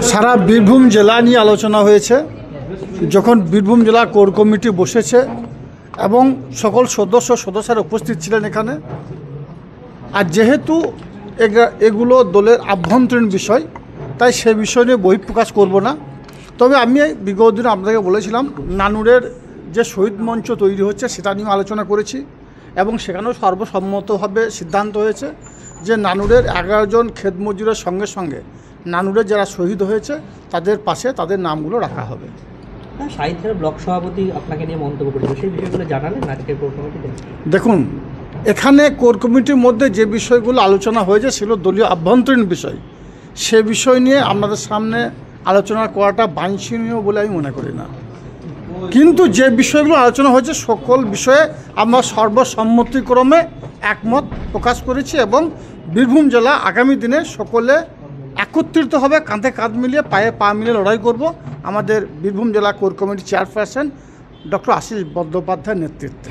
সারা বীরভূম জেলা নিয়ে আলোচনা হয়েছে। যখন বীরভূম জেলা কোর কমিটি বসেছে এবং সকল সদস্যরা উপস্থিত ছিলেন এখানে, আর যেহেতু এগুলো দলের আভ্যন্তরীণ বিষয়, তাই সে বিষয় নিয়ে বহিঃপ্রকাশ করব না। তবে আমি বিগত দিনে আপনাকে বলেছিলাম, নানুরের যে শহীদ মঞ্চ তৈরি হচ্ছে সেটা নিয়েও আলোচনা করেছি এবং সেখানেও সর্বসম্মতভাবে সিদ্ধান্ত হয়েছে যে নানুরের 11 জন ক্ষেতমজুরের সঙ্গে সঙ্গে নানুরের যারা শহীদ হয়েছে তাদের পাশে তাদের নামগুলো রাখা হবে। সাহিত্যের ব্লক সভাপতি আপনাকে নিয়ে মন্তব্য করেছে, সেই বিষয়গুলো জানালেন আজকের কোর কমিটিতে? দেখুন, এখানে কোর কমিটির মধ্যে যে বিষয়গুলো আলোচনা হয়েছে সেগুলো দলীয় আভ্যন্তরীণ বিষয়। সে বিষয় নিয়ে আপনাদের সামনে আলোচনা করাটা বাঞ্ছনীয় বলে আমি মনে করি না। কিন্তু যে বিষয়গুলো আলোচনা হয়েছে সকল বিষয়ে আমরা সর্বসম্মতিক্রমে একমত প্রকাশ করেছি এবং বীরভূম জেলা আগামী দিনে সকলে একত্রিত হবে, কাঁধে কাঁধ মিলিয়ে পায়ে পা মিলিয়ে লড়াই করব আমাদের বীরভূম জেলা কোর কমিটির চেয়ারপারসন ডক্টর আশিস বন্দ্যোপাধ্যায়ের নেতৃত্বে।